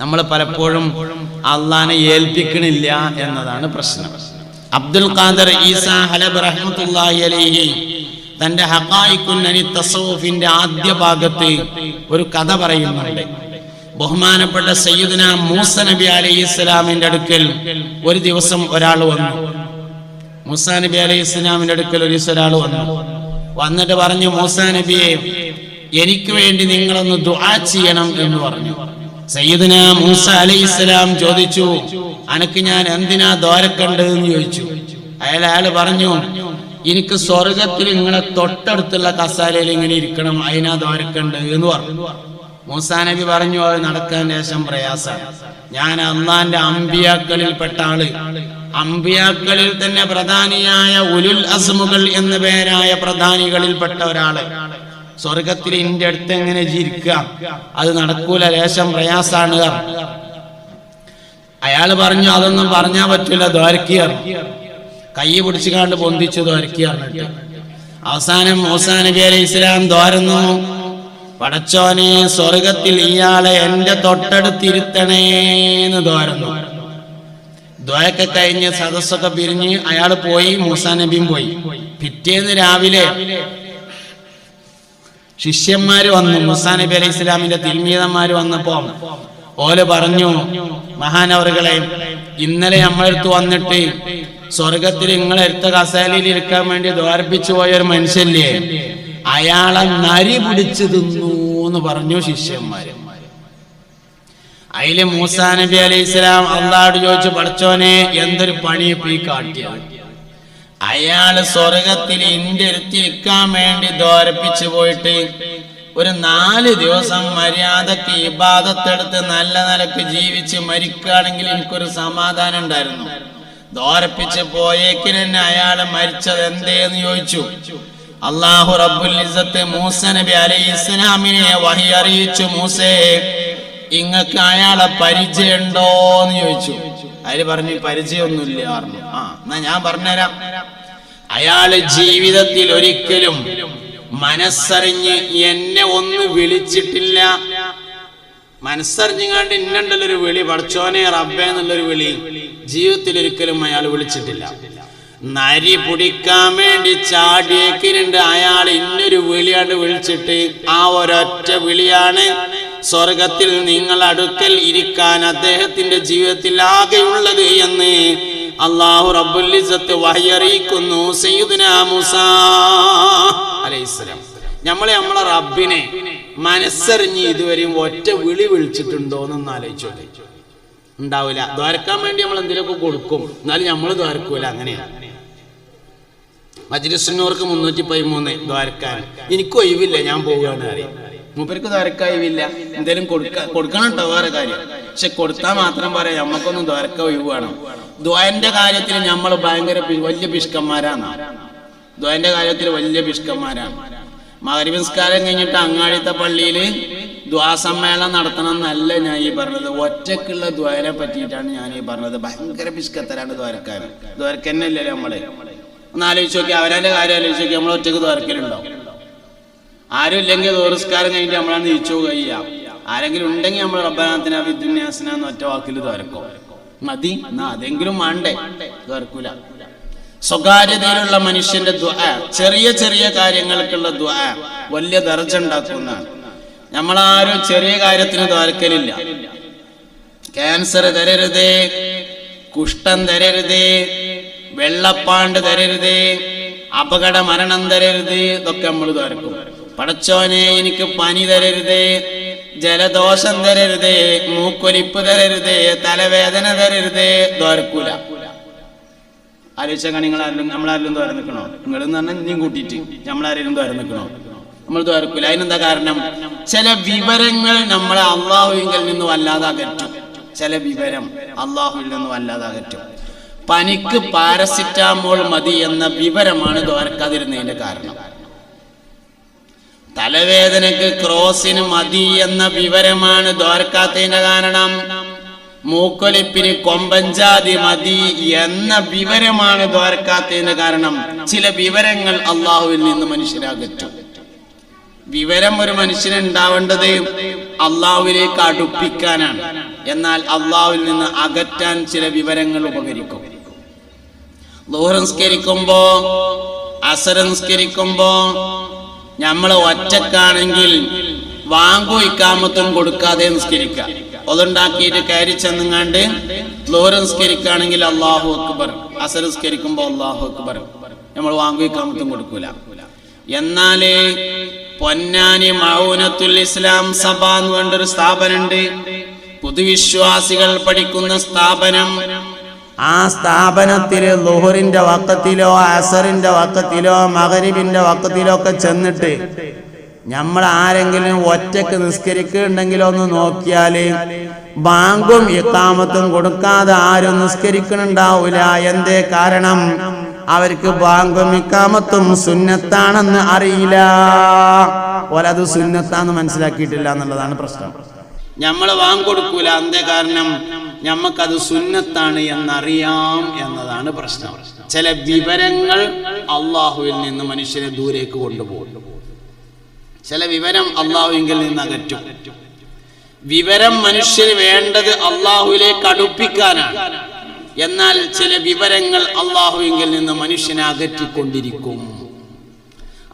നമ്മൾ പലപ്പോഴും അള്ളാനെ ഏൽപ്പിക്കണില്ല എന്നതാണ് പ്രശ്നം. അബ്ദുൽ ഖാദർ ഈസ ഹലബ് റഹ്മത്തുള്ളാഹി അലൈഹി തന്റെ ഹഖായിഖുൻ തസവ്വുഫിന്റെ ആദ്യ ഭാഗത്ത് ഒരു കഥ പറയുന്നുണ്ട്. ബഹുമാനപ്പെട്ട സയ്യിദുനാ മൂസ നബി അലൈഹിസ്സലാമിന്റെ അടുക്കൽ ഒരു ദിവസം ഒരാൾ വന്നു. മൂസാ നബി അലൈഹിസ്സലാമിന്റെ അടുക്കൽ ഒരു ദിവസം ഒരാൾ വന്നിട്ട് പറഞ്ഞു, മൂസാ നബിയെ, എനിക്ക് വേണ്ടി നിങ്ങളൊന്ന് ദുആ ചെയ്യണം എന്ന് പറഞ്ഞു. സയ്യിദുനാ മൂസ അലൈഹിസ്സലാം ചോദിച്ചു, അനക്ക് ഞാൻ എന്തിനാ ദ്വാരക്കണ്ട് എന്ന് ചോദിച്ചു. അയാൾ പറഞ്ഞു, എനിക്ക് സ്വർഗത്തിൽ നിങ്ങളെ തൊട്ടടുത്തുള്ള കസാലയിൽ ഇങ്ങനെ ഇരിക്കണം, അതിനാ ദ്വാരക്കണ്ട് എന്ന് പറഞ്ഞു. മൂസാ നബി പറഞ്ഞു, അത് നടക്കാൻ ലേശം പ്രയാസാണ്. ഞാൻ അള്ളാന്റെ അമ്പിയാക്കളിൽ പെട്ട ആള്, അമ്പിയാക്കളിൽ തന്നെ പ്രധാനിയായ ഉലുൽ അസ്മുകൾ എന്ന പേരായ പ്രധാനികളിൽ പെട്ട ഒരാള് സ്വർഗത്തിൽ ഇന്റെ അടുത്ത് എങ്ങനെ ജീവിക്കുക, അത് നടക്കൂല, ലേശം പ്രയാസാണ്. അയാള് പറഞ്ഞു, അതൊന്നും പറഞ്ഞാ പറ്റൂല, ദ്വാരക്കിയാണ്. കൈ പിടിച്ചു കാണ്ട് പൊന്തിച്ചു ദ്വാരക്കിയാണ്. അവസാനം മൂസാ നബി അലൈഹി ഇസ്ലാം ദ്വാരുന്നു, പടച്ചോനെ, സ്വർഗത്തിൽ ഇയാളെ എന്റെ തൊട്ടടുത്തിരുത്തണേന്ന് ദ്വാരുന്നു. ദ്വാരൊക്കെ കഴിഞ്ഞ് സദസ്സൊക്കെ പിരിഞ്ഞ് അയാൾ പോയി, മൂസാ നബിയും പോയി. പിറ്റേന്ന് രാവിലെ ശിഷ്യന്മാര് വന്നു. മൂസാ നബി അലൈഹി ഇസ്ലാമിന്റെ തിൽമീദന്മാര് വന്നപ്പോ ഓല് പറഞ്ഞു, മഹാനവറുകളെ, ഇന്നലെ നമ്മളെടുത്ത് വന്നിട്ട് സ്വർഗത്തിൽ നിങ്ങളെടുത്ത കസേലയിൽ ഇരിക്കാൻ വേണ്ടി ദ്വാരപ്പിച്ചു പോയൊരു മനുഷ്യല്ലേ, അയാളെ നരി പിടിച്ചു തിന്നു എന്ന് പറഞ്ഞു ശിഷ്യന്മാര്. അതില് മൂസാ നബി അലൈഹി ഇസ്ലാം അള്ളാഹുവോട് ചോദിച്ചു, പടച്ചോനെ, എന്തൊരു പണിയപ്പോ ഈ കാട്ടിയത്? അയാള് സ്വർഗത്തിൽ ഇന്റെ അടുത്തിരിക്കാൻ വേണ്ടി ദ്വാരപ്പിച്ചു പോയിട്ട് ഒരു 4 ദിവസം മര്യാദക്ക് ഇബാദത്തെടുത്ത് നല്ല നിലക്ക് ജീവിച്ച് മരിക്കുകയാണെങ്കിൽ എനിക്കൊരു സമാധാനം ഉണ്ടായിരുന്നു. ദ്വാരപ്പിച്ച് പോയേക്കിന് തന്നെ അയാള് മരിച്ചത് എന്തേന്ന് ചോദിച്ചു. അല്ലാഹു റബ്ബുൽ ഇസ്സത്ത് മൂസ നബി അലൈഹി ഇസ്ലാമിനെ വഹി അറിയിച്ചു, മൂസേ, ഇങ്ങക്ക് അയാളെ പരിചയമുണ്ടോന്ന് ചോദിച്ചു. അതില് പറഞ്ഞു, പരിചയമൊന്നുമില്ല പറഞ്ഞു. എന്നാ ഞാൻ പറഞ്ഞുതരാം. അയാള് ജീവിതത്തിൽ ഒരിക്കലും മനസ്സറിഞ്ഞ് എന്നെ ഒന്ന് വിളിച്ചിട്ടില്ല. മനസ്സറിഞ്ഞുകൊണ്ട് ഇന്നുണ്ടല്ലൊരു വിളി, പടച്ചോനെ റബ്ബേ എന്നുള്ളൊരു വിളി ജീവിതത്തിൽ ഒരിക്കലും അയാൾ വിളിച്ചിട്ടില്ല. നരി പിടിക്കാൻ വേണ്ടി ചാടിയേക്കിനുണ്ട് അയാൾ ഇന്നൊരു വിളിയാണ് വിളിച്ചിട്ട്, ആ ഒരൊറ്റ വിളിയാണ് സ്വർഗത്തിൽ നിങ്ങൾ അടുക്കൽ ഇരിക്കാൻ അദ്ദേഹത്തിന്റെ ജീവിതത്തിൽ ആകെയുള്ളത് എന്ന് അല്ലാഹു റബ്ബുൽ ഇസ്സത്ത് വഹി അറിയിക്കുന്നു. സയ്യിദുനാ മൂസാ അലൈഹിസ്സലാം നമ്മളെ റബ്ബിനെ മനസ്സറിഞ്ഞ് ഇതുവരെയും ഒറ്റ വിളി വിളിച്ചിട്ടുണ്ടോ എന്നൊന്ന് ആലോചിച്ചോട്ടെ. ഉണ്ടാവില്ല. ദ്വാരക്കാൻ വേണ്ടി നമ്മൾ എന്തെങ്കിലുമൊക്കെ കൊടുക്കും, എന്നാലും നമ്മൾ ദ്വാരക്കൂല. അങ്ങനെയാണ്. മജ്ലിസുന്നൂർക്ക് 313 ദ്വാരക്കാൻ. എനിക്ക് ഒഴിവില്ല, ഞാൻ പോവുകയാണ് അറിയാം. മൂപ്പർക്ക് ദ്വാരക്കായില്ല, എന്തേലും കൊടുക്കണം കേട്ടോ, വേറെ കാര്യം. പക്ഷെ കൊടുത്താൽ മാത്രം പറയാം, നമ്മക്കൊന്നും ദ്വാരക്ക ഒഴിവാണ്. ദ്വാന്റെ കാര്യത്തിൽ നമ്മൾ ഭയങ്കര വലിയ പിഷ്കന്മാരാണ്. ദ്വാന്റെ കാര്യത്തിൽ വലിയ പിഷ്കന്മാരാണ്. മഗ്‌രിബ് നിസ്കാരം കഴിഞ്ഞിട്ട് അങ്ങാടിത്തെ പള്ളിയില് ദ്വാ സമ്മേളനം നടത്തണം എന്നല്ല ഞാൻ ഈ പറഞ്ഞത്. ഒറ്റക്കുള്ള ദ്വാരെ പറ്റിയിട്ടാണ് ഞാൻ ഈ പറഞ്ഞത്. ഭയങ്കര പിഷ്കത്തരാണ് ദ്വാരക്കാൻ. ദ്വാരക്കന്നല്ലേ നമ്മള്. ഒന്ന് ആലോചിച്ച് നോക്കി, അവരെ കാര്യം ആലോചിച്ച് നോക്കി. നമ്മൾ ഒറ്റക്ക് ദ്വാരക്കലുണ്ടോ? ആരും ഇല്ലെങ്കിൽ ദോറസ്കാരം കഴിഞ്ഞിട്ട് നമ്മളാണ് തിരിച്ചു കഴിയാം. ആരെങ്കിലും ഉണ്ടെങ്കിൽ നമ്മൾ റബ്ബനാത്തിന ഫിദ്ദുനിയ എന്ന ഒറ്റ വാക്കിൽ ദ്വാരക്കോ മതി. എന്നാ അതെങ്കിലും വേണ്ടേ? ദ്വാരക്കൂല. സ്വകാര്യതയിലുള്ള മനുഷ്യന്റെ ദുആ, ചെറിയ ചെറിയ കാര്യങ്ങൾക്കുള്ള ദുആ വലിയ ദർജ ഉണ്ടാക്കുന്നതാണ്. നമ്മളാരും ചെറിയ കാര്യത്തിന് ദ്വാരക്കലില്ല. ക്യാൻസർ തരരുതേ, കുഷ്ഠം തരരുതേ, വെള്ളപ്പാണ്ട് തരരുതേ, അപകട മരണം തരരുത്, ഇതൊക്കെ നമ്മൾ ദ്വാരക്കും. പടച്ചോനെ, എനിക്ക് പനി തരരുതേ, ജലദോഷം തരരുതേ, മൂക്കൊലിപ്പ് തരരുതേ, തലവേദന തരരുതേ, ദ്വാരക്കൂല. ആലോചിച്ചാൽ നമ്മളാരെങ്കിലും ദ്വാരം നിൽക്കണോ? നിങ്ങളെന്ന് പറഞ്ഞാൽ ഇനിയും കൂട്ടിയിട്ട് നമ്മളാരെങ്കിലും ദ്വാരം നിൽക്കണോ? നമ്മൾ ദ്വാരക്കൂല. അതിനെന്താ കാരണം? ചില വിവരങ്ങൾ നമ്മളെ അള്ളാഹുവിൽ നിന്ന് വല്ലാതെ അകറ്റും. ചില വിവരം അള്ളാഹുവിൽ നിന്ന് വല്ലാതെ അകറ്റും. പനിക്ക് പാരസിറ്റാമോൾ മതി എന്ന വിവരമാണ് ദ്വാരക്കാതിരുന്നതിന്റെ കാരണം. തലവേദനക്ക് ക്രോസിന് മതി എന്ന വിവരമാണ് ദ്വാരക്കാത്തതിന്റെ കാരണം. മൂക്കൊലിപ്പിന് കൊമ്പഞ്ചാതി മതി എന്ന വിവരമാണ് ദ്വാരക്കാത്തതിന്റെ കാരണം. ചില വിവരങ്ങൾ അള്ളാഹുവിൽ നിന്ന് മനുഷ്യരാകറ്റും. വിവരം ഒരു മനുഷ്യന് ഉണ്ടാവേണ്ടത് അള്ളാഹുവിലേക്ക് അടുപ്പിക്കാനാണ്. എന്നാൽ അള്ളാഹുവിൽ നിന്ന് അകറ്റാൻ ചില വിവരങ്ങൾ ഉപകരിക്കും. ളുഹർ നിസ്കരിക്കുമ്പോ അസർ നിസ്കരിക്കുമ്പോ നമ്മൾ ഒറ്റക്കാണെങ്കിൽ വാങ്കു ഇക്കാമത്തും കൊടുക്കാതെ നിസ്കരിക്കുക. ഒതുണ്ടാക്കിയിട്ട് കയറി ചെന്നുങ്ങാണ്ട് ളുഹർ നിസ്കരിക്കുകയാണെങ്കിൽ അല്ലാഹു അക്ബർ, അസർ നിസ്കരിക്കുമ്പോ അല്ലാഹു അക്ബർ, നമ്മൾ വാങ്കു ഇക്കാമത്തും കൊടുക്കൂല. എന്നാല് പൊന്നാനി മൗനത്തുൽ ഇസ്ലാം സഭ എന്ന് പറഞ്ഞൊരു സ്ഥാപനമുണ്ട്, പൊതുവിശ്വാസികൾ പഠിക്കുന്ന സ്ഥാപനം. ആ സ്ഥാപനത്തിൽ ളുഹറിന്റെ വഖത്തിലോ അസറിന്റെ വഖത്തിലോ മഗ്രിബിന്റെ വഖത്തിലോ ഒക്കെ ചെന്നിട്ട് നമ്മൾ ആരെങ്കിലും ഒറ്റക്ക് നിസ്കരിക്കുന്നുണ്ടെങ്കിലോ ഒന്ന് നോക്കിയാല് ബാങ്കും ഇഖാമത്തും കൊടുക്കാതെ ആരും നിസ്കരിക്കണുണ്ടാവൂല. എന്തേ കാരണം? അവർക്ക് ബാങ്കും ഇഖാമത്തും സുന്നത്താണെന്ന് അറിയില്ല, ഓരത് സുന്നത്താന്ന് മനസ്സിലാക്കിയിട്ടില്ല എന്നുള്ളതാണ് പ്രശ്നം. നമ്മൾ വാങ്ങ് കൊടുക്കൂല, എന്തേ കാരണം? നമ്മക്കത് സുന്നത്താണ് എന്നറിയാം എന്നതാണ് പ്രശ്നം. ചില വിവരങ്ങൾ അള്ളാഹുവിൽ നിന്ന് മനുഷ്യരെ ദൂരേക്ക് കൊണ്ടുപോകും. ചില വിവരം അള്ളാഹുവിൽ നിന്ന് അകറ്റും. വിവരം മനുഷ്യന് വേണ്ടത് അള്ളാഹുവിലേക്ക് അടുപ്പിക്കാനാണ്. എന്നാൽ ചില വിവരങ്ങൾ അള്ളാഹുവിൽ നിന്ന് മനുഷ്യനെ അകറ്റിക്കൊണ്ടിരിക്കും.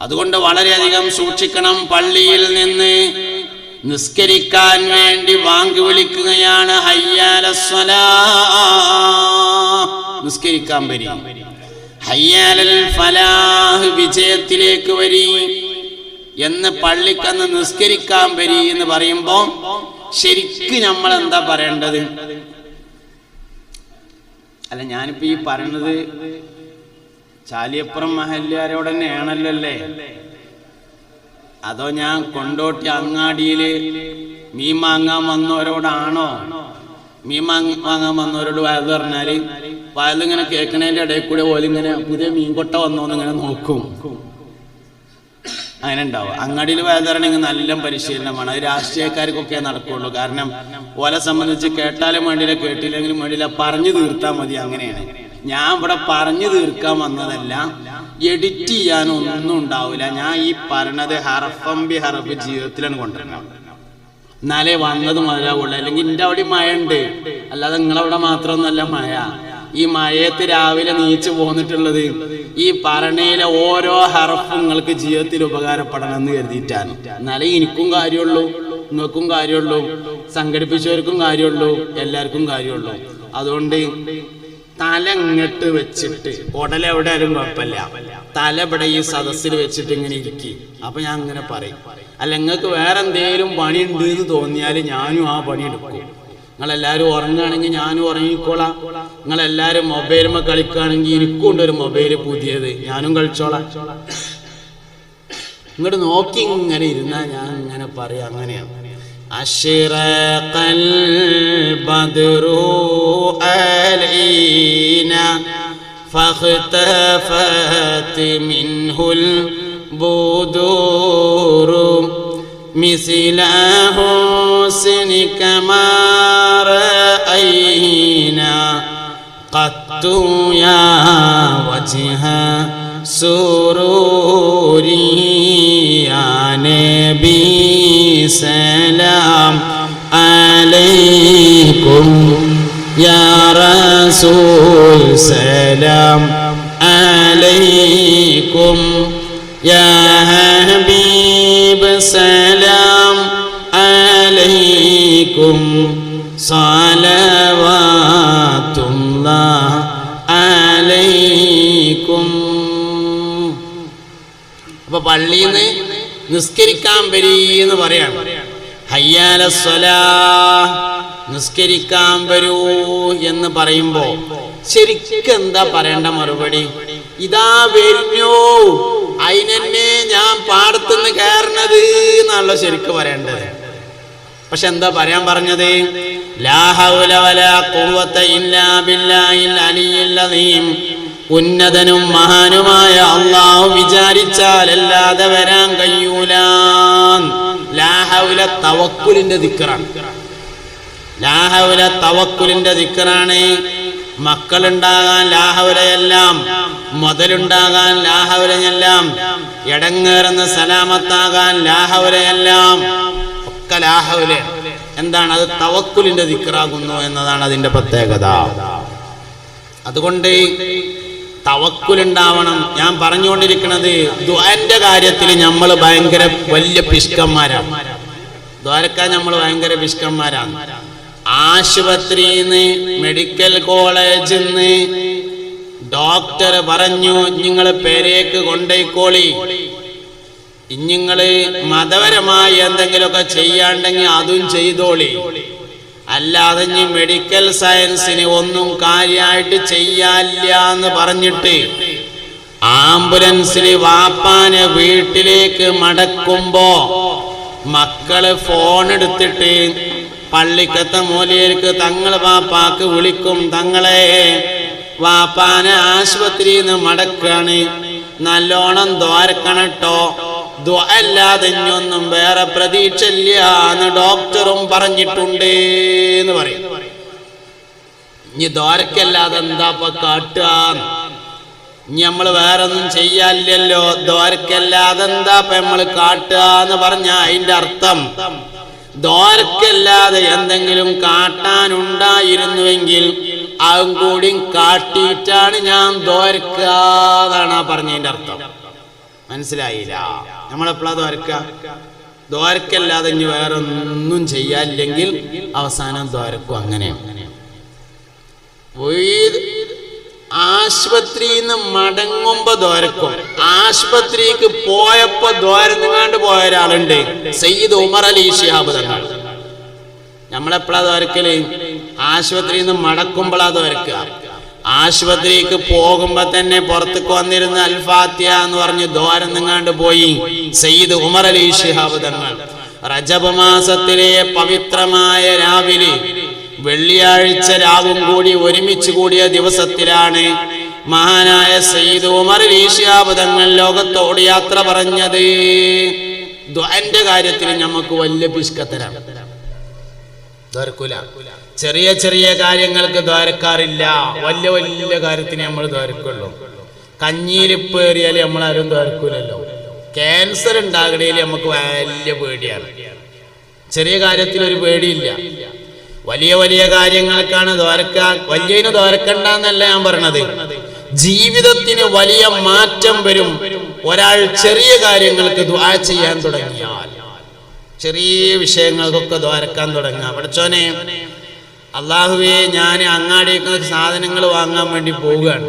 അതുകൊണ്ട് വളരെയധികം സൂക്ഷിക്കണം. പള്ളിയിൽ നിന്ന് നിസ്കരിക്കാൻ വേണ്ടി വാങ്ക് വിളിക്കുകയാണ്, ഹയ്യാലസ്സലാ, നിസ്കരിക്കാൻ വരി. ഹയ്യാലൽ ഫലാഹ്, വിജയത്തിലേക്ക് വരി എന്ന് പള്ളിക്കന്ന് നിസ്കരിക്കാൻ വരി എന്ന് പറയുമ്പോ ശരിക്ക് നമ്മൾ എന്താ പറയേണ്ടത്? അല്ല, ഞാനിപ്പോ ഈ പറയണത് ചാലിയപ്പുറം മഹല്യാരോട് തന്നെയാണല്ലോ അല്ലേ? അതോ ഞാൻ കൊണ്ടോട്ടി അങ്ങാടിയില് മീൻ വാങ്ങാൻ വന്നവരോടാണോ? മീൻ വാങ്ങാൻ വന്നവരോട് വയത് പറഞ്ഞാല് വയലിങ്ങനെ കേൾക്കണേന്റെ ഇടയിൽ കൂടെ ഓലിങ്ങനെ പുതിയ മീൻകൊട്ട വന്നോന്ന് ഇങ്ങനെ നോക്കും. അങ്ങനെ ഉണ്ടാവും. അങ്ങാടിയിൽ വയത് പറയണമെങ്കിൽ നല്ല പരിശീലനമാണ്. അത് രാഷ്ട്രീയക്കാർക്കൊക്കെ നടക്കുള്ളൂ. കാരണം ഓലെ സംബന്ധിച്ച് കേട്ടാലും വേണ്ടിയില്ല കേട്ടില്ലെങ്കിലും വേണ്ടിയില്ല, പറഞ്ഞു തീർത്താൽ മതി. അങ്ങനെയാണ്. ഞാൻ ഇവിടെ പറഞ്ഞു തീർക്കാൻ വന്നതല്ല, എഡിറ്റ് ചെയ്യാനൊന്നും ഉണ്ടാവില്ല. ഞാൻ ഈ പറഞ്ഞത് ഹർഫംബി ഹർഫ് ജീവിതത്തിലാണ് കൊണ്ടുവരണം. എന്നാലേ വന്നത് മുതലാവുള്ളൂ. അല്ലെങ്കിൽ എൻ്റെ അവിടെ മഴ ഉണ്ട്, അല്ലാതെ നിങ്ങളവിടെ മാത്രമൊന്നുമല്ല മഴ. ഈ മഴയത്ത് രാവിലെ നീച്ചു പോന്നിട്ടുള്ളത് ഈ പറഞ്ഞയിലെ ഓരോ ഹർഫും നിങ്ങൾക്ക് ജീവിതത്തിൽ ഉപകാരപ്പെടണം എന്ന് കരുതിയിട്ടാണ്. എന്നാലേ എനിക്കും കാര്യമുള്ളൂ, നിങ്ങൾക്കും കാര്യമുള്ളൂ, സംഘടിപ്പിച്ചവർക്കും കാര്യമുള്ളൂ, എല്ലാവർക്കും കാര്യമുള്ളൂ. അതുകൊണ്ട് തല ഇങ്ങോട്ട് വെച്ചിട്ട്, ഉടലെവിടെ ആയാലും കുഴപ്പമില്ല, തല ഇവിടെ ഈ സദസ്സിൽ വെച്ചിട്ട് ഇങ്ങനെ ഇരിക്കും. അപ്പൊ ഞാൻ അങ്ങനെ പറയും. അല്ല, നിങ്ങൾക്ക് വേറെ എന്തെങ്കിലും പണി ഉണ്ട് എന്ന് തോന്നിയാൽ ഞാനും ആ പണി എടുക്കും. നിങ്ങളെല്ലാവരും ഉറങ്ങുകയാണെങ്കിൽ ഞാനും ഉറങ്ങിക്കോളാം. നിങ്ങളെല്ലാവരും മൊബൈലുമ കളിക്കുകയാണെങ്കിൽ എനിക്കും ഉണ്ട് ഒരു മൊബൈല് പുതിയത്, ഞാനും കളിച്ചോളാം. ഇങ്ങോട്ട് നോക്കി ഇങ്ങനെ ഇരുന്നാ ഞാൻ ഇങ്ങനെ പറയാം. അങ്ങനെയാണ്. അശ്റഖൽ ബദ്റു അലൈനാ ഫഖ്തഫത് മിൻഹുൽ ബുദൂറു മിസ്ല ഹുസ്നിക മാ റഅയ്നാ ഖത്തു യാ വജ്ഹ സുറൂരി യാ നബി സലാം അലൈക്കും യാ റസൂൽ സലാം അലൈക്കും യാ ഹബീബ് സലാം അലൈക്കും സലവാത്തുല്ലാഹ് അലൈക്കും. അപ്പൊ പള്ളിയിൽ നിന്ന് നിസ്കരിക്കാൻ വരീ എന്ന് പറയാണ്. ഹയ്യാലസ്സലാഹ്, നിസ്കരിക്കാൻ വരൂ എന്ന് പറയുമ്പോ ശരിക്കും എന്താ പറയേണ്ട മറുപടി? ഇതാ വരുന്നു, അതിനെന്നെ ഞാൻ പാടത്തുനിന്ന് കയറണത് എന്നാണല്ലോ ശരിക്കും പറയേണ്ടത്. പക്ഷെ എന്താ പറയാൻ പറഞ്ഞത്? ലാ ഹൗല വലാ ഖുവത ഇല്ലാ ബില്ലാഹിൽ അലിയിൽ അസീം. ഉന്നതനും മഹാനുമായ അല്ലാഹു വിചാരിച്ചാൽ അല്ലാതെ വരാൻ കഴിയൂല. ലാ ഹൗല തവക്കുലിന്റെ ദിക്റാണ്. ലാ ഹൗല തവക്കുലിന്റെ ദിക്റാണ്. മക്കളുണ്ടാകാൻ ലാ ഹൗലയെല്ലാം, മുതലുണ്ടാകാൻ ലാ ഹൗലയെല്ലാം, എടങ്ങേറുന്ന സലാമത്താകാൻ ലാ ഹൗലയെല്ലാം, ഒക്കെ ലാ ഹൗല. എന്താണ് അത്? തവക്കുലിന്റെ ദിക്റാകുന്നു എന്നതാണ് അതിന്റെ പ്രത്യേകത. അതുകൊണ്ട് തവക്കുലുണ്ടാവണം. ഞാൻ പറഞ്ഞുകൊണ്ടിരിക്കുന്നത് ദുആന്റെ കാര്യത്തിൽ നമ്മൾ ഭയങ്കര വലിയ പിശുക്കന്മാരാണ്. ദ്വാരക്കാൻ നമ്മൾ ഭയങ്കര പിശുക്കന്മാരാണ്. ആശുപത്രിന്ന്, മെഡിക്കൽ കോളേജിൽ നിന്ന് ഡോക്ടർ പറഞ്ഞു നിങ്ങൾ പേരേക്ക് കൊണ്ടേക്കോളി, ഇനിങ്ങള് മതപരമായി എന്തെങ്കിലുമൊക്കെ ചെയ്യാണ്ടെങ്കിൽ അതും ചെയ്തോളി, അല്ലാതെ ഇനി മെഡിക്കൽ സയൻസിന് ഒന്നും കാര്യമായിട്ട് ചെയ്യാല്ല എന്ന് പറഞ്ഞിട്ട് ആംബുലൻസിൽ വാപ്പാനെ വീട്ടിലേക്ക് മടക്കുമ്പോ മക്കള് ഫോൺ എടുത്തിട്ട് പള്ളിക്കത്തെ മൂലയിലേക്ക് തങ്ങൾ വാപ്പാക്ക് വിളിക്കും, തങ്ങളെ വാപ്പാനെ ആശുപത്രിയിൽ നിന്ന് മടക്കാണ്, നല്ലോണം ദ്വാരക്കണട്ടോ, ദുആ അല്ലാതെ ഇനിയൊന്നും വേറെ പ്രതീക്ഷ ഇല്ല എന്ന് ഡോക്ടറും പറഞ്ഞിട്ടുണ്ട് എന്ന് പറയും. ഇനി ദ്വാരക്കല്ലാതെ എന്താപ്പ കാട്ടുക? ഇനി നമ്മള് വേറെ ഒന്നും ചെയ്യാനില്ലല്ലോ, ദ്വാരക്കല്ലാതെ എന്താപ്പ നമ്മള് കാട്ടുക എന്ന് പറഞ്ഞ അതിന്റെ അർത്ഥം ദ്വാരക്കല്ലാതെ എന്തെങ്കിലും കാട്ടാനുണ്ടായിരുന്നുവെങ്കിൽ അതും കൂടി കാട്ടിയിട്ടാണ് ഞാൻ ദ്വാരക്കാതാണ് ആ പറഞ്ഞതിന്റെ അർത്ഥം. മനസ്സിലായില്ല? നമ്മളെപ്പോഴാ ദ്വാരക്കല്ലാതെ ഇനി വേറെ ഒന്നും ചെയ്യാനില്ലെങ്കിൽ അവസാനം ദ്വാരക്കും. അങ്ങനെയാണ്. ആശുപത്രിയിൽ നിന്ന് മടങ്ങുമ്പോ ദ്വാരക്കും. ആശുപത്രിക്ക് പോയപ്പോ ദ്വാരങ്ങാണ്ട് പോയ ഒരാളുണ്ട്, സയ്യിദ് ഉമർ അലി ശിഹാബ് തങ്ങൾ. നമ്മളെപ്പോഴാ ദ്വാരക്കല്? ആശുപത്രിയിൽ നിന്ന് മടക്കുമ്പോഴാ ദ്വാരക്കുക. ആശുപത്രിക്ക് പോകുമ്പോ തന്നെ പുറത്തേക്ക് വന്നിരുന്ന അൽ ഫാത്തിഹ എന്ന് പറഞ്ഞ് ദ്വാരം നിങ്ങാണ്ട് പോയി സയ്യിദ് ഉമർ അലി ശിഹാബ് തങ്ങൾ. റജബ് മാസത്തിലെ പവിത്രമായ രാവിലെ വെള്ളിയാഴ്ച രാവും കൂടി ഒരുമിച്ച് കൂടിയ ദിവസത്തിലാണ് മഹാനായ സയ്യിദ് ഉമർ അലി ശിഹാബ് തങ്ങൾ ലോകത്തോട് യാത്ര പറഞ്ഞത്. ദുആന്റെ കാര്യത്തിൽ നമുക്ക് വലിയ പിശുക്കത്തരാണ്. ചെറിയ ചെറിയ കാര്യങ്ങൾക്ക് ദ്വാരക്കാറില്ല, വലിയ വലിയ കാര്യത്തിന് നമ്മൾ ദ്വാരക്കുള്ളൂ. കഞ്ഞിയിലിപ്പ് ഏറിയാൽ നമ്മളാരും ദ്വാരക്കൂലല്ലോ. ക്യാൻസർ ഉണ്ടാകണേൽ നമുക്ക് വലിയ പേടിയാണ്. ചെറിയ കാര്യത്തിൽ ഒരു പേടിയില്ല. വലിയ വലിയ കാര്യങ്ങൾക്കാണ് ദ്വാരക്കാൻ. വലിയതിന് ദ്വാരക്കണ്ടെന്നല്ല ഞാൻ പറഞ്ഞത്. ജീവിതത്തിന് വലിയ മാറ്റം വരും ഒരാൾ ചെറിയ കാര്യങ്ങൾക്ക് ദുആ ചെയ്യാൻ തുടങ്ങിയാൽ. ചെറിയ വിഷയങ്ങൾക്കൊക്കെ ദ്വാരക്കാൻ തുടങ്ങുക. പഠിച്ചോനെ, അള്ളാഹുവേ, ഞാൻ അങ്ങാടിക്ക് സാധനങ്ങൾ വാങ്ങാൻ വേണ്ടി പോവുകയാണ്.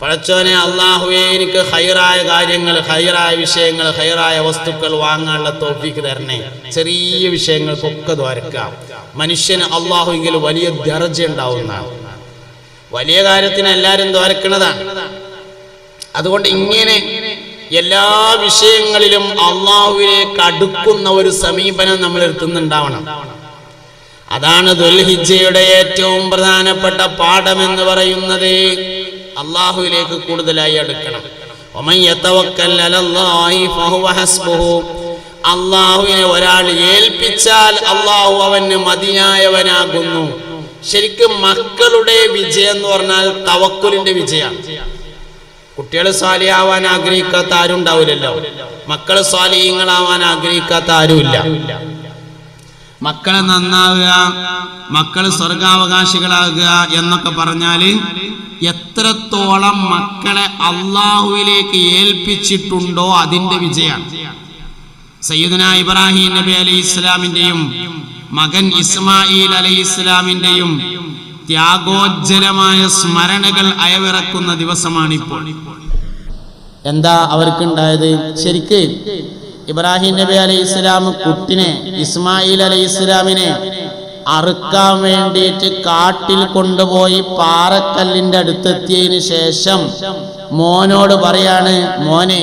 പഠിച്ചോനെ, അള്ളാഹുവേ, എനിക്ക് ഹൈറായ കാര്യങ്ങൾ, ഹൈറായ വിഷയങ്ങൾ, ഹൈറായ വസ്തുക്കൾ വാങ്ങാനുള്ള തൗഫീക്ക് തരണേ. ചെറിയ വിഷയങ്ങൾക്കൊക്കെ ദ്വാരക്കാം. മനുഷ്യന് അള്ളാഹുവിൽ വലിയ ദർജ ഉണ്ടാവുന്നതാണ്. വലിയ കാര്യത്തിന് എല്ലാവരും ദ്വാരക്കുന്നതാണ്. അതുകൊണ്ട് ഇങ്ങനെ എല്ലാ വിഷയങ്ങളിലും അള്ളാഹുവിലേക്ക് അടുക്കുന്ന ഒരു സമീപനം നമ്മൾ എടുത്തുന്നുണ്ടാവണം. അതാണ് ദുൽഹിജ്ജയുടെ ഏറ്റവും പ്രധാനപ്പെട്ട പാഠം എന്ന് പറയുന്നത്. അള്ളാഹുവിലേക്ക് കൂടുതലായി അടുക്കണം. വമൻ യതവക്കൽ അലല്ലാഹി ഫഹുവ ഹസ്ബുഹു. അള്ളാഹുവിനെ ഒരാൾ ഏൽപ്പിച്ചാൽ അള്ളാഹു അവന് മതിയായവനാകുന്നു. ശരിക്കും മക്കളുടെ വിജയം എന്ന് പറഞ്ഞാൽ തവക്കുലിന്റെ വിജയമാണ്. കുട്ടികൾ സ്വാലിഹാവാൻ ആഗ്രഹിക്കാത്ത ആരും ഉണ്ടാവില്ലല്ലോ. മക്കള് സ്വാലിഹീങ്ങളാവാൻ ആഗ്രഹിക്കാത്ത ആരുമില്ല. മക്കളെ നന്നാവുക, മക്കള് സ്വർഗാവകാശികളാകുക എന്നൊക്കെ പറഞ്ഞാല് എത്രത്തോളം മക്കളെ അള്ളാഹുവിലേക്ക് ഏൽപ്പിച്ചിട്ടുണ്ടോ അതിന്റെ വിജയമാണ്. സയ്യിദുന ഇബ്രാഹിം നബി അലൈഹി ഇസ്ലാമിന്റെയും മകൻ ഇസ്മായിൽ അലൈഹി ഇസ്ലാമിന്റെയും ത്യാഗോജ്ജലമായ സ്മരണകൾ അയവിറക്കുന്ന ദിവസമാണിപ്പോൾ. എന്താ അവർക്കുണ്ടായത്? ശരിക്ക് ഇബ്രാഹിം നബി അലൈഹി ഇസ്ലാം കുട്ടിനെ, ഇസ്മായിൽ അലൈഹി ഇസ്ലാമിനെ അറുക്കാൻ വേണ്ടിയിട്ട് കാട്ടിൽ കൊണ്ടുപോയി പാറക്കല്ലിന്റെ അടുത്തെത്തിയതിനു ശേഷം മോനോട് പറയാണ്, മോനെ,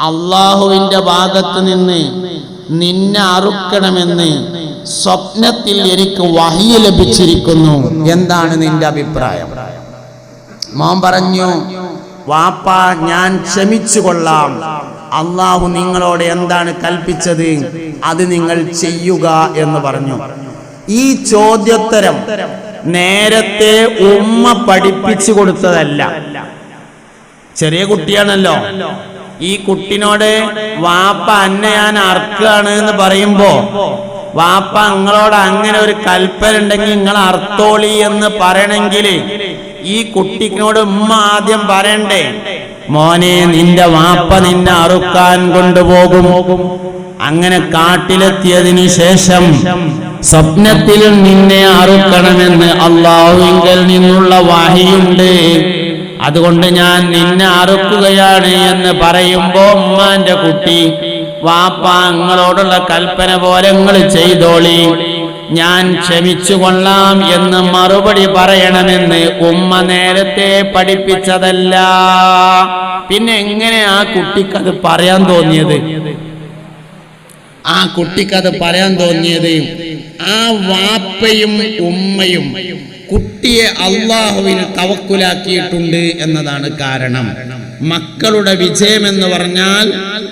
അള്ളാഹുവിന്റെ ഭാഗത്ത് നിന്ന് നിന്നെ അറുക്കണമെന്ന് സ്വപ്നത്തിൽ എനിക്ക് വഹി ലഭിച്ചിരിക്കുന്നു, എന്താണ് നിന്റെ അഭിപ്രായം? മോൻ പറഞ്ഞു, വാപ്പ, ഞാൻ ക്ഷമിച്ചു കൊള്ളാം. അള്ളാഹു നിങ്ങളോട് എന്താണ് കൽപ്പിച്ചത് അത് നിങ്ങൾ ചെയ്യുക എന്ന് പറഞ്ഞു. ഈ ചോദ്യോത്തരം നേരത്തെ ഉമ്മ പഠിപ്പിച്ചു കൊടുത്തതല്ല. ചെറിയ കുട്ടിയാണല്ലോ. ഈ കുട്ടിനോട് വാപ്പ അന്നെ ഞാൻ അർക്കാണ് എന്ന് പറയുമ്പോ വാപ്പ നിങ്ങളോട് അങ്ങനെ ഒരു കൽപ്പന ഉണ്ടെങ്കിൽ നിങ്ങൾ അർത്തോളി എന്ന് പറയണമെങ്കിൽ ഈ കുട്ടിനോട് ഉമ്മ ആദ്യം പറയണ്ടേ, മോനെ നിന്റെ വാപ്പ നിന്നെ അറുക്കാൻ കൊണ്ടുപോകും. അങ്ങനെ കാട്ടിലെത്തിയതിനു ശേഷം സ്വപ്നത്തിൽ നിന്നെ അറുക്കണമെന്ന് അല്ലാഹുവിങ്കൽ നിന്നുള്ള വഹിയുണ്ട്, അതുകൊണ്ട് ഞാൻ നിന്നെ അറുക്കുകയാണ് എന്ന് പറയുമ്പോ ഉമ്മാന്റെ കുട്ടി വാപ്പ നിങ്ങളോടുള്ള കൽപ്പന പോലെ നിങ്ങൾ ചെയ്തോളി, ഞാൻ ക്ഷമിച്ചു കൊള്ളാം എന്ന് മറുപടി പറയണമെന്ന് ഉമ്മ നേരത്തെ പഠിപ്പിച്ചതല്ല. പിന്നെ എങ്ങനെ ആ കുട്ടിക്കത് പറയാൻ തോന്നിയത്? ആ കുട്ടിക്കത് പറയാൻ തോന്നിയത് ആ വാപ്പയും ഉമ്മയും കുട്ടിയെ അള്ളാഹുവിന് തവക്കുലാക്കിയിട്ടുണ്ട് എന്നതാണ് കാരണം. മക്കളുടെ വിജയം എന്ന് പറഞ്ഞാൽ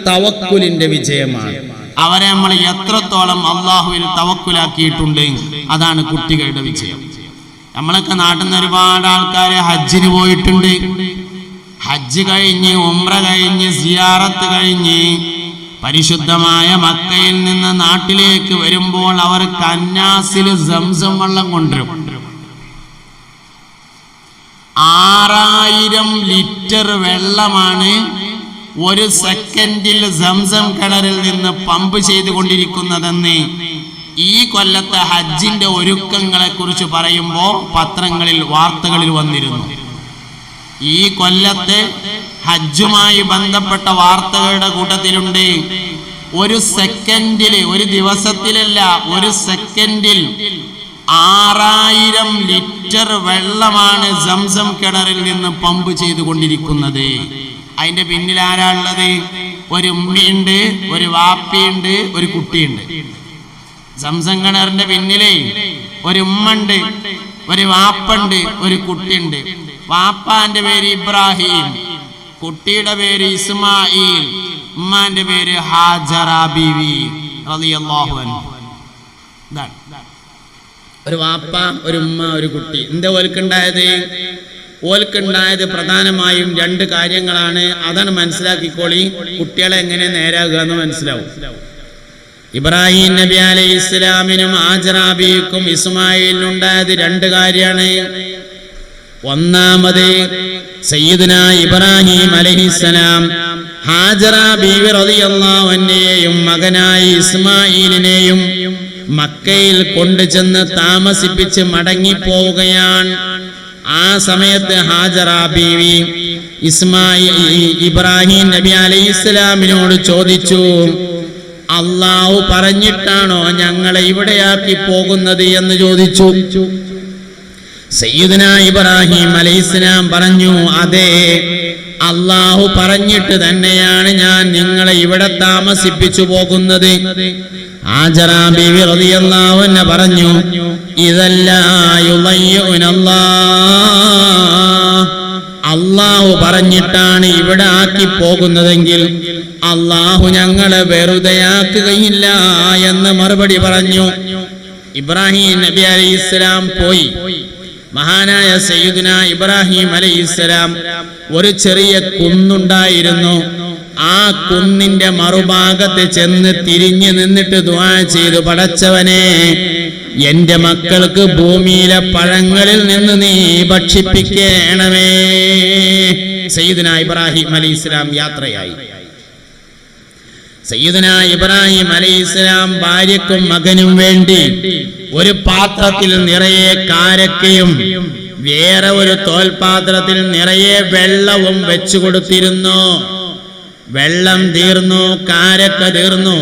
തവക്കുലിന്റെ വിജയമാണ്. അവരെ നമ്മൾ എത്രത്തോളം അള്ളാഹുവിൽ തവക്കുലാക്കിയിട്ടുണ്ട് അതാണ് കുട്ടികളുടെ വിജയം. നമ്മളൊക്കെ നാട്ടിൽ നിന്ന് ഒരുപാട് ആൾക്കാര് ഹജ്ജിന് പോയിട്ടുണ്ട്. ഹജ്ജ് കഴിഞ്ഞ് ഉംറ കഴിഞ്ഞ് സിയാറത്ത് കഴിഞ്ഞ് പരിശുദ്ധമായ മക്കയിൽ നിന്ന് നാട്ടിലേക്ക് വരുമ്പോൾ അവർ കന്നാസിൽ സംസം വെള്ളം കൊണ്ടുവരും. 6000 ലിറ്റർ വെള്ളമാണ് ഒരു സെക്കൻഡിൽ സംസം കിണറിൽ നിന്ന് പമ്പ് ചെയ്തുകൊണ്ടിരിക്കുന്നതെന്ന് ഈ കൊല്ലത്തെ ഹജ്ജിന്റെ ഒരുക്കങ്ങളെ കുറിച്ച് പറയുമ്പോൾ പത്രങ്ങളിൽ വാർത്തകളിൽ വന്നിരുന്നു. ഈ കൊല്ലത്തെ ഹജ്ജുമായി ബന്ധപ്പെട്ട വാർത്തകളുടെ കൂട്ടത്തിലുണ്ട് ഒരു സെക്കൻഡിൽ, ഒരു ദിവസത്തിലല്ല, ഒരു സെക്കൻഡിൽ 6000 ലിറ്റർ വെള്ളമാണ് സംസം കിണറിൽ നിന്ന് പമ്പ് ചെയ്തുകൊണ്ടിരിക്കുന്നത്. അതിന്റെ പിന്നിൽ ആരാ ഉള്ളത്? ഒരു ഉമ്മയുണ്ട്, ഒരു വാപ്പയുണ്ട്, ഒരു കുട്ടിയുണ്ട്. സംസം കിണറിന്റെ പിന്നിലേ ഒരു ഉമ്മണ്ട്, ഒരു വാപ്പുണ്ട്, ഒരു കുട്ടിയുണ്ട്. വാപ്പാന്റെ പേര് ഇബ്രാഹിം, കുട്ടിയുടെ പേര് ഇസ്മായിൽ, ഉമ്മാന്റെ പേര് ഹാജറ ബീവി റളിയല്ലാഹു അൻഹ. ഒരു വാപ്പ, ഒരു ഉമ്മ, ഒരു കുട്ടി. എന്താ ഓൽക്കുണ്ടായത്? ഓൽക്കുണ്ടായത് പ്രധാനമായും 2 കാര്യങ്ങളാണ്. അതാണ് മനസ്സിലാക്കിക്കോളി, കുട്ടികളെ എങ്ങനെ നേരാകുക എന്ന് മനസ്സിലാവും. ഇബ്രാഹിം നബി അലൈഹി ഇസ്ലാമിനും ഹാജറ ബീവിക്കും ഇസ്മായിലിനും ഉണ്ടായത് 2 കാര്യമാണ്. ഒന്നാമത് സയ്യിദുന ഇബ്രാഹിം അലൈഹിസ്സലാം ഹാജറ ബീവി റളിയല്ലാഹു അൻഹയെയും മകനായ ഇസ്മായിലിനെയും മക്കയിൽ കൊണ്ടുചെന്ന് താമസിപ്പിച്ച് മടങ്ങിപ്പോവുകയാണ്. ആ സമയത്ത് ഹാജറ ബീവി ഇബ്രാഹിം നബി അലൈഹിസ്സലാമിനോട് ചോദിച്ചു, അല്ലാഹു പറഞ്ഞിട്ടാണോ ഞങ്ങളെ ഇവിടെയാക്കി പോകുന്നത് എന്ന് ചോദിച്ചു. സയ്യിദുന ഇബ്രാഹിം അലൈഹിസ്സലാം പറഞ്ഞു, അതെ, അല്ലാഹു പറഞ്ഞിട്ട് തന്നെയാണ് ഞാൻ നിങ്ങളെ ഇവിടെ താമസിപ്പിച്ചു പോകുന്നത്. ഹാജറ ബീവി റളിയല്ലാഹു അൻഹ പറഞ്ഞു, അല്ലാഹു പറഞ്ഞിട്ടാണ് ഇവിടെ ആക്കി പോകുന്നതെങ്കിൽ അല്ലാഹു ഞങ്ങളെ വെറുതെയാക്കുകയില്ല എന്ന് മറുപടി പറഞ്ഞു. ഇബ്രാഹിം നബി അലൈഹിസ്സലാം പോയി. മഹാനായ സയ്യിദുന ഇബ്രാഹിം അലൈഹിസ്സലാം ഒരു ചെറിയ കുന്നുണ്ടായിരുന്നു. ആ കുന്നിന്റെ മറുഭാഗത്ത് ചെന്ന് തിരിഞ്ഞു നിന്നിട്ട് ദുആ ചെയ്തു, പടച്ചവനെ, എന്റെ മക്കൾക്ക് ഭൂമിയിലെ പഴങ്ങളിൽ നിന്ന് നീ ഭക്ഷിപ്പിക്കണമേ. സയ്യിദുന ഇബ്രാഹിം അലൈഹിസ്സലാം യാത്രയായി. സയ്യിദുന ഇബ്രാഹിം അലൈഹിസ്സലാം ഭാര്യക്കും മകനും വേണ്ടി ഒരു പാത്രത്തിൽ നിറയെ കാരക്കയും വേറെ ഒരു തോൽപാത്രത്തിൽ നിറയെ വെള്ളവും വെച്ചു കൊടുത്തിരുന്നു. വെള്ളം തീർന്നു, കാരക്ക തീർന്നു,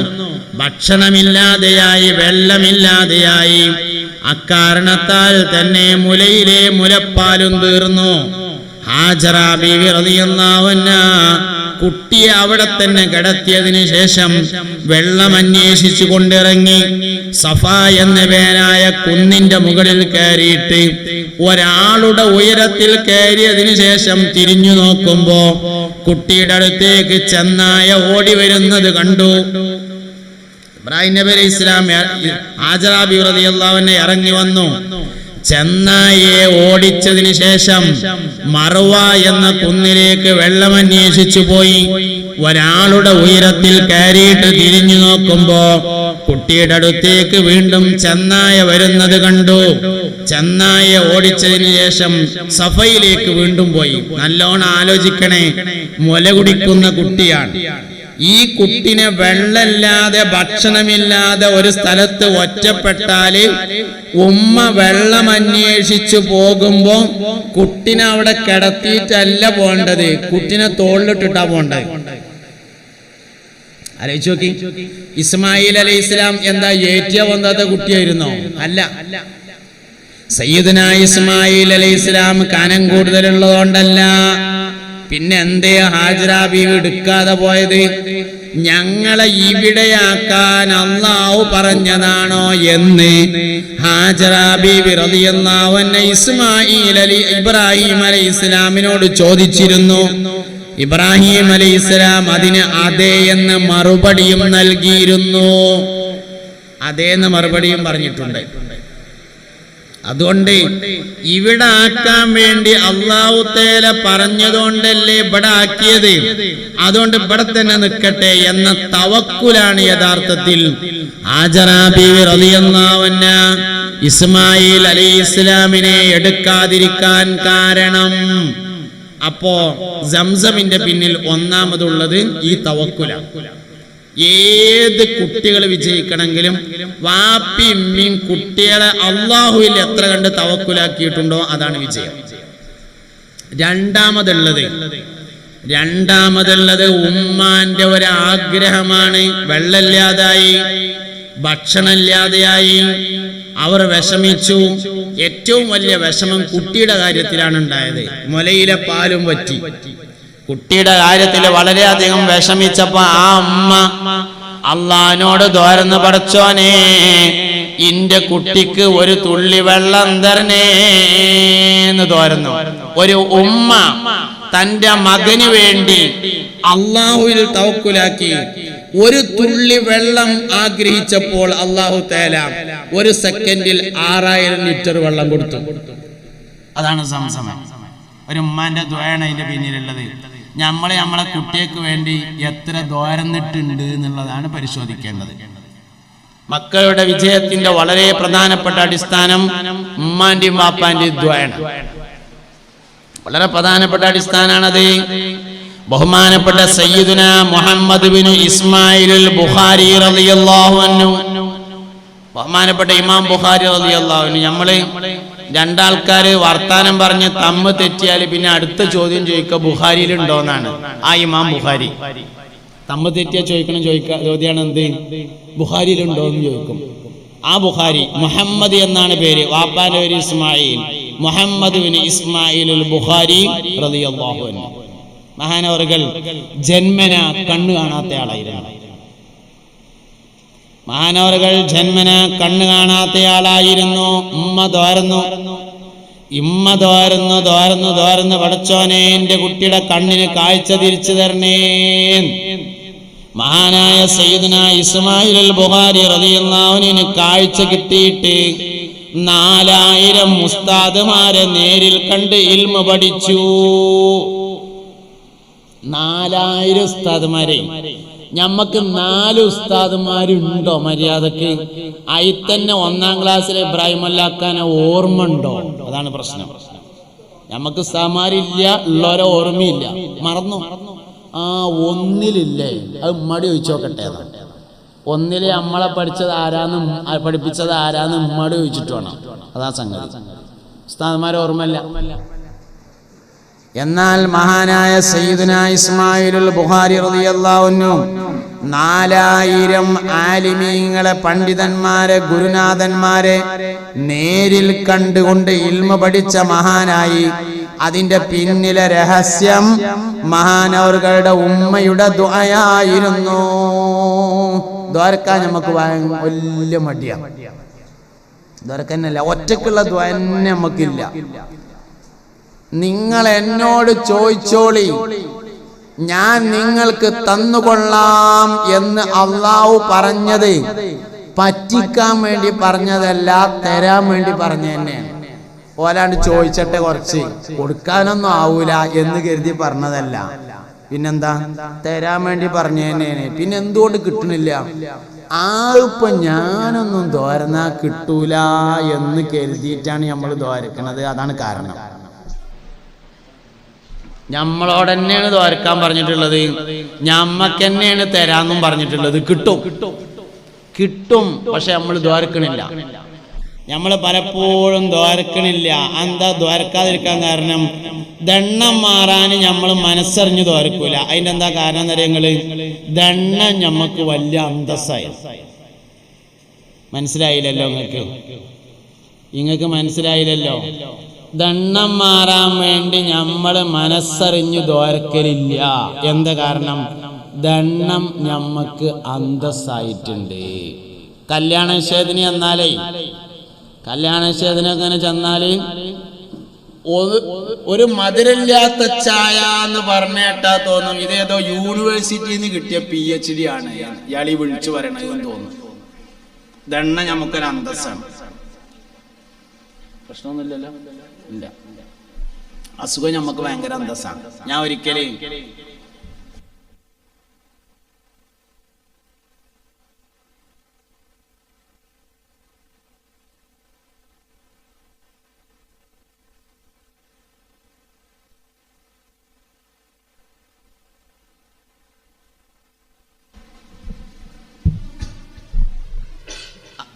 ഭക്ഷണമില്ലാതെയായി, വെള്ളമില്ലാതെയായി. അക്കാരണത്താൽ തന്നെ മുലയിലെ മുലപ്പാലും തീർന്നു. ഹാജറ ബീവി റളിയല്ലാഹു അൻഹ കുട്ടിയെ അവിടെ തന്നെ കിടത്തിയതിനു ശേഷം വെള്ളം അന്വേഷിച്ചു കൊണ്ടിറങ്ങി. സഫ എന്ന പേരായ കുന്നിന്റെ മുകളിൽ കയറിയിട്ട് ഒരാളുടെ ഉയരത്തിൽ കയറിയതിനു ശേഷം തിരിഞ്ഞു നോക്കുമ്പോ കുട്ടിയുടെ അടുത്തേക്ക് ചെന്നായ ഓടി വരുന്നത് കണ്ടു. ഇബ്രാഹിം നബി അലൈഹി ഇസ്ലാം ഹാജറ ബീവി റളിയല്ലാഹു അൻഹ ഇറങ്ങി വന്നു. ചെന്നായെ ഓടിച്ചതിന് ശേഷം മറുവ എന്ന കുന്നിലേക്ക് വെള്ളം അന്വേഷിച്ചു പോയി. ഒരാളുടെ ഉയരത്തിൽ കയറിയിട്ട് തിരിഞ്ഞു നോക്കുമ്പോ കുട്ടിയുടെ അടുത്തേക്ക് വീണ്ടും ചെന്നായ വരുന്നത് കണ്ടു. ചെന്നായ ഓടിച്ചതിന് ശേഷം സഫയിലേക്ക് വീണ്ടും പോയി. നല്ലോണം ആലോചിക്കണേ, മുല കുടിക്കുന്ന കുട്ടിയാണ്. ഈ കുട്ടിനെ വെള്ളമില്ലാതെ ഭക്ഷണമില്ലാതെ ഒരു സ്ഥലത്ത് ഒറ്റപ്പെട്ടാല് ഉമ്മ വെള്ളം അന്വേഷിച്ചു പോകുമ്പോ കുട്ടിനെ അവിടെ കിടത്തിയിട്ടല്ല പോണ്ടത്, കുട്ടിനെ തോളിലിട്ടിട്ടാ പോണ്ടത്. ആലോചിച്ച് നോക്കി. ഇസ്മായിൽ അലൈഹിസ്സലാം എന്താ ഏറ്റിയ വന്നാത്ത കുട്ടിയായിരുന്നോ? അല്ല. സയ്യിദുനാ ഇസ്മായിൽ അലൈഹിസ്സലാം കനം കൂടുതലുള്ളതുകൊണ്ടല്ല. പിന്നെ എന്തേ ഹാജറ ബീവി എടുക്കാതെ പോയത്? ഞങ്ങളെ ഇവിടെയാക്കാൻ അല്ലാഹു പറഞ്ഞതാണോ എന്ന് ഹാജറ ബീവി റളിയല്ലാഹു അൻഹ ഇബ്രാഹിം അലൈഹിസ്സലാമിനോട് ചോദിച്ചിരുന്നു. ഇബ്രാഹിം അലൈഹിസ്സലാം അതിന് അതേ എന്ന് മറുപടിയും നൽകിയിരുന്നു. അതേന്ന് മറുപടിയും പറഞ്ഞിട്ടുണ്ട്. അതുകൊണ്ട് ഇവിടെ ആക്കാൻ വേണ്ടി അല്ലാഹു തആല പറഞ്ഞതുകൊണ്ടല്ലേ ഇവിടെ ആക്കിയത്. അതുകൊണ്ട് ഇവിടെ തന്നെ നിൽക്കട്ടെ എന്ന തവക്കുലാണ് യഥാർത്ഥത്തിൽ ഹാജറ ബീവി റളിയല്ലാഹു അൻഹ ഇസ്മായിൽ അലൈഹിസ്സലാമിനെ എടുക്കാതിരിക്കാൻ കാരണം. അപ്പോ സംസമിന്റെ പിന്നിൽ ഒന്നാമതുള്ളത് ഈ തവക്കുലാണ്. ഏത് കുട്ടികൾ വിജയിക്കണമെങ്കിലും വാപ്പിയും കുട്ടികളെ അള്ളാഹുവിൽ എത്ര കണ്ട് തവക്കുലാക്കിയിട്ടുണ്ടോ അതാണ് വിജയം. രണ്ടാമതുള്ളത് ഉമ്മാന്റെ ഒരു ആഗ്രഹമാണ്. വെള്ളമില്ലാതായി, ഭക്ഷണമില്ലാതെയായി, അവർ വിഷമിച്ചു. ഏറ്റവും വലിയ വിഷമം കുട്ടിയുടെ കാര്യത്തിലാണ് ഉണ്ടായത്. മുലയിലെ പാലും വറ്റി. കുട്ടിയുടെ കാര്യത്തിൽ വളരെയധികം വിഷമിച്ചപ്പോ ആ ഉമ്മ അള്ളാഹിനോട് ദ്വാരന്ന് പടച്ചോനെ, ഇന്റെ കുട്ടിക്ക് ഒരു തുള്ളി വെള്ളം തരണേന്ന് ദ്വാരന്നു. ഒരു ഉമ്മ തന്റെ മകന് വേണ്ടി അള്ളാഹുവിൽ തവക്കുലാക്കി ഒരു തുള്ളി വെള്ളം ആഗ്രഹിച്ചപ്പോൾ അള്ളാഹു തആല ഒരു സെക്കൻഡിൽ 6000 ലിറ്റർ വെള്ളം കൊടുത്തു. അതാണ് സംസം. ഒരു ഉമ്മാന്റെ ദ്വായാണ് അതിന്റെ പിന്നിലുള്ളത്. നമ്മളെ കുട്ടിക്ക് വേണ്ടി എത്ര ദ്വാരന്നിട്ടുണ്ട് എന്നുള്ളതാണ് പരിശോധിക്കേണ്ടത്. മക്കളുടെ വിജയത്തിന്റെ വളരെ പ്രധാനപ്പെട്ട അടിസ്ഥാനം ഉമ്മാന്റെയും വാപ്പാന്റെയും ദ്വായാണ്. വളരെ പ്രധാനപ്പെട്ട അടിസ്ഥാനാണത്. ബഹുമാനപ്പെട്ട സയ്യിദുന മുഹമ്മദ് ബിൻ ഇസ്മായിൽ ബുഖാരി റളിയല്ലാഹു അൻഹു, ബഹുമാനപ്പെട്ട ഇമാം ബുഖാരി റളിയല്ലാഹു അൻഹു, നമ്മള് രണ്ടാൾക്കാര് വർത്താനം പറഞ്ഞ് തമ്മ് തെറ്റിയാൽ പിന്നെ അടുത്ത ചോദ്യം ചോദിക്കുക ബുഖാരിയിലുണ്ടോന്നാണ്. ആ ഇമാം ബുഖാരി തമ്മ് തെറ്റിയാ ചോദ്യമാണ് എന്ത്? ബുഖാരിയിലുണ്ടോന്ന് ചോദിക്കും. ആ ബുഖാരി മുഹമ്മദ് എന്നാണ് പേര്, വാപ്പാന്റെ പേര് ഇസ്മായിൽ, മുഹമ്മദ് ബിൻ ഇസ്മായിൽ ബുഖാരി റളിയല്ലാഹു അൻഹു. മഹാനവറുകൾ ജന്മന കണ്ണു കാണാത്ത ആളായിരുന്നു. മഹാനവറുകൾ ജന്മന കണ്ണു കാണാത്തയാളായിരുന്നു. ഇമ്മ ദ്വാരന്നു പടച്ചോനെ, എന്റെ കുട്ടിയുടെ കണ്ണിന് കാഴ്ച തിരിച്ചു തരണേ. മഹാനായ സയ്യിദുന ഇസ്മായിൽ ബുഖാരി റളിയല്ലാഹു അൻഹു കാഴ്ച കിട്ടിയിട്ട് 4000 ഉസ്താദുമാരെ നേരിൽ കണ്ട് ഇൽമ പഠിച്ചു. 4000 ഉസ്താദുമാരെ. ഞമ്മക്ക് 4 ഉസ്താദുമാരുണ്ടോ മര്യാദക്ക്? അതിൽ തന്നെ 1ാം ക്ലാസ്സിലെ ഇബ്രാഹിം അല്ലാക്കാനെ ഓർമ്മ ഉണ്ടോ? അതാണ് പ്രശ്നം. ഞമ്മക്ക് ഉസ്താദുമാരില്ല, ഉള്ളവരെ ഓർമ്മയില്ല, മറന്നു. ആ ഒന്നിലില്ലേ, അത് ഉമ്മടി ചോദിച്ചോക്കട്ടെ. ഒന്നില് നമ്മളെ പഠിപ്പിച്ചത് ആരാന്ന് ഉമ്മടി ചോദിച്ചിട്ട് വേണം. അതാ സംഗതി. ഉസ്താദുമാരെ ഓർമ്മയില്ല. എന്നാൽ മഹാനായ സയ്യിദുന ഇസ്മായിലുൽ ബുഖാരി റളിയല്ലാഹു അൻഹു 4000 ആലിമീങ്ങളെ, പണ്ഡിതന്മാരെ, ഗുരുനാഥന്മാരെ നേരിൽ കണ്ടുകൊണ്ട് ഇൽമ പഠിച്ച മഹാനായി. അതിന്റെ പിന്നിലെ രഹസ്യം മഹാനവറുകളുടെ ഉമ്മയുടെ ദുആയായിരുന്നു. ദ്വാരക്കാൻ നമുക്ക് വലിയ മടിയാണ്. ദ്വാരക്കന്നല്ല, ഒറ്റക്കുള്ള ദ്വാ തന്നെ നമുക്കില്ല. നിങ്ങൾ എന്നോട് ചോദിച്ചോളി, ഞാൻ നിങ്ങൾക്ക് തന്നുകൊള്ളാം എന്ന് അള്ളാഹു പറഞ്ഞത് പറ്റിക്കാൻ വേണ്ടി പറഞ്ഞതല്ല, തരാൻ വേണ്ടി പറഞ്ഞ തന്നെയാണ്. ഓലാണ്ട് ചോദിച്ചട്ടെ കുറച്ച് കൊടുക്കാനൊന്നും ആവൂല എന്ന് കരുതി പറഞ്ഞതല്ല. പിന്നെന്താ? തരാൻ വേണ്ടി പറഞ്ഞു തന്നെയാണ്. പിന്നെ എന്തുകൊണ്ട് കിട്ടണില്ല? ഇപ്പൊ ഞാനൊന്നും ദ്വാരന്നാ കിട്ടൂല എന്ന് കരുതിയിട്ടാണ് നമ്മൾ ദ്വാരക്കണത്. അതാണ് കാരണം. നമ്മളോട് തന്നെയാണ് ദ്വാരക്കാൻ പറഞ്ഞിട്ടുള്ളത്, ഞമ്മക്ക് തന്നെയാണ് തരാന്നും പറഞ്ഞിട്ടുള്ളത്. കിട്ടും പക്ഷെ നമ്മൾ ദ്വാരക്കണില്ല. നമ്മൾ പലപ്പോഴും ദ്വാരക്കണില്ല. എന്താ ദ്വാരക്കാതിരിക്കാൻ കാരണം? ദണ്ണം മാറാൻ നമ്മൾ മനസ്സറിഞ്ഞ് ദ്വാരക്കൂല. അതിൻ്റെ എന്താ കാരണം എന്നറിയങ്ങള്? ദണ്ണം ഞമ്മക്ക് വലിയ അന്തസ്സായി. മനസ്സിലായില്ലല്ലോ നിങ്ങൾക്ക് മനസ്സിലായില്ലല്ലോ. ദണ്ണം മാറാൻ വേണ്ടി നമ്മൾ മനസ്സറിഞ്ഞ് ദ്വാരക്കലില്ല. എന്താ കാരണം? ദണ്ണം ഞമ്മക്ക് അന്തസ്സായിട്ടുണ്ട്. കല്യാണ നിഷേധന എന്നാലേ കല്യാണ നിഷേധനങ്ങനെ ചെന്നാല് ഒരു മധുരമില്ലാത്ത ചായ എന്ന് പറഞ്ഞേട്ടാ തോന്നും ഇതേതോ യൂണിവേഴ്സിറ്റിയിൽ നിന്ന് കിട്ടിയ PhD ആണ് ഇയാളീ വിളിച്ചു പറയണെന്ന് തോന്നും. ദണ്ണ നമുക്കൊരു അന്തസ്സാണ്. പ്രശ്നമൊന്നുമില്ലല്ലോ. ഇല്ല, അസുഖം നമുക്ക് ഭയങ്കര അന്തസ്സാണ്. ഞാൻ ഒരിക്കലും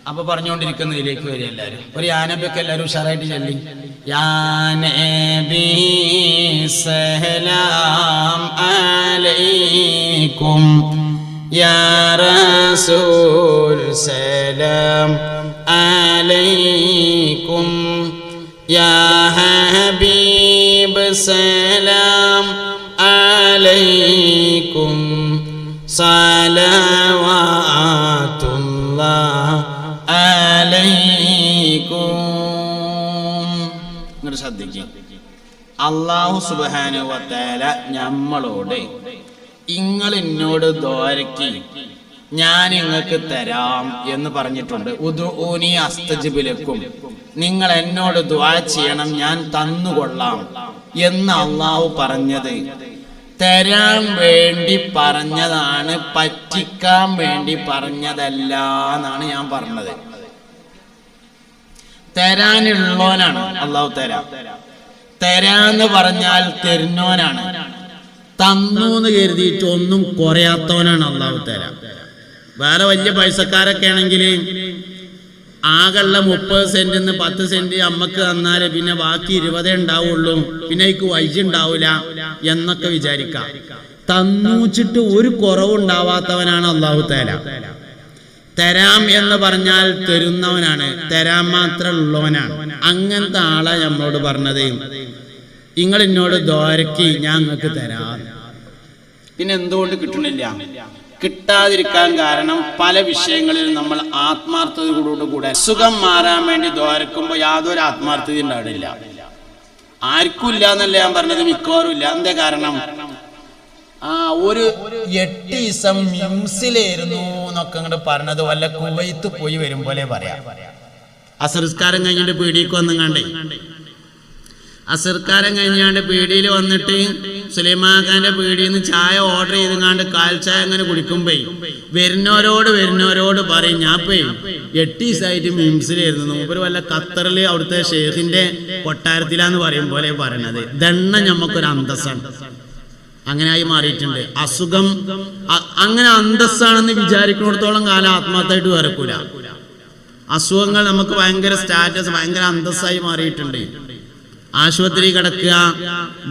അപ്പൊ പറഞ്ഞുകൊണ്ടിരിക്കുന്നതിലേക്ക് വരിക. എല്ലാവരും ഒരു യാനബിയൊക്കെ എല്ലാവരും ഉഷാറായിട്ട് ചൊല്ലി. യാ നബി സലാം അലൈക്കും, യാ റസൂൽ സലാം അലൈക്കും, യാ ഹബീബ് സലാം അലൈക്കും, സലവാത്തുല്ലാഹ് അലൈക്കും. ഇങ്ങോട്ട് ശ്രദ്ധിക്കുക. അല്ലാഹു സുബ്ഹാനഹു വ തആല നമ്മളോട് നിങ്ങൾ എന്നോട് ദ്വാരക്ക് ഞാൻ നിങ്ങൾക്ക് തരാം എന്ന് പറഞ്ഞിട്ടുണ്ട്. ഉദ്ഉനി അസ്തജിബ് ലക്കും, നിങ്ങൾ എന്നോട് ദുആ ചെയ്യണം ഞാൻ തന്നുകൊള്ളാം എന്ന് അല്ലാഹു പറഞ്ഞത് തരാൻ വേണ്ടി പറഞ്ഞതാണ്, പറ്റിക്കാൻ വേണ്ടി പറഞ്ഞതല്ല എന്നാണ് ഞാൻ പറഞ്ഞത്. തരാനുള്ളവനാണ് അല്ലാഹു. തരാന്ന് പറഞ്ഞാൽ തരുന്നവനാണ്. തന്നു എന്ന് കരുതിയിട്ട് ഒന്നും കുറയാത്തവനാണ് അല്ലാഹു തരാ. വേറെ വലിയ പൈസക്കാരൊക്കെ ആണെങ്കിൽ ആകെയുള്ള 30 സെന്റിന്ന് 10 സെന്റ് അമ്മക്ക് തന്നാല് പിന്നെ ബാക്കി 20 ഉണ്ടാവുള്ളൂ, പിന്നെ എനിക്ക് വൈദ്യം ഉണ്ടാവൂല എന്നൊക്കെ വിചാരിക്കാം. തന്നൂച്ചിട്ട് ഒരു കുറവുണ്ടാവാത്തവനാണ് അല്ലാഹു തആല. തരാം എന്ന് പറഞ്ഞാൽ തരുന്നവനാണ്, തരാൻ മാത്രം ഉള്ളവനാണ്. അങ്ങനത്തെ ആളാ നമ്മളോട് പറഞ്ഞത് നിങ്ങൾ എന്നോട് ദ്വാരക്ക് ഞാൻ നിങ്ങൾക്ക് തരാം. പിന്നെ എന്തുകൊണ്ട് കിട്ടണില്ല? കിട്ടാതിരിക്കാൻ കാരണം പല വിഷയങ്ങളിൽ നമ്മൾ ആത്മാർത്ഥതയോടുകൂടെ സുഖം മാറാൻ വേണ്ടി ദ്വാരക്കുമ്പോൾ യാതൊരു ആത്മാർത്ഥത ഉണ്ടാവില്ല. ആർക്കും ഇല്ല എന്നല്ല ഞാൻ പറഞ്ഞത്, മിക്കവാറും ഇല്ല. എന്താ കാരണം? ഒരു 8 ദിവസം മിംസിലായിരുന്നു എന്നൊക്കെ അങ്ങോട്ട് പറഞ്ഞത് വല്ല കുവൈത്ത് പോയി വരും പോലെ പറയാം. അസർസ്കാരം കഴിഞ്ഞിട്ട് പീടിക്ക് വന്നുങ്ങാണ്ടേ, അസർക്കാരം കഴിഞ്ഞാണ്ട് പീടിയിൽ വന്നിട്ട് സുലൈമാഖാന്റെ പീടിയിൽ നിന്ന് ചായ ഓർഡർ ചെയ്തുങ്ങാണ്ട് കാൽ ചായ അങ്ങനെ കുടിക്കുമ്പോ വരുന്നവരോട് പറയും ഞാൻ പോയി 8 ദിവസമായിട്ട് മിംസിലായിരുന്നു, മൂപ്പര് വല്ല ഖത്തറിൽ അവിടുത്തെ ഷെയ്ഖിന്റെ കൊട്ടാരത്തിലാന്ന് പറയും പോലെ പറയണത്. ദണ്ണ ഞമ്മക്കൊരു അന്തസ്സാണ്. അങ്ങനെ ആയി മാറിയിട്ടുണ്ട്. അസുഖം അങ്ങനെ അന്തസ്സാണെന്ന് വിചാരിക്കുന്നിടത്തോളം കാലം ആത്മാർത്ഥമായിട്ട് വരക്കൂല. അസുഖങ്ങൾ നമുക്ക് ഭയങ്കര സ്റ്റാറ്റസ്, ഭയങ്കര അന്തസ്സായി മാറിയിട്ടുണ്ട്. ആശുപത്രി കിടക്കുക,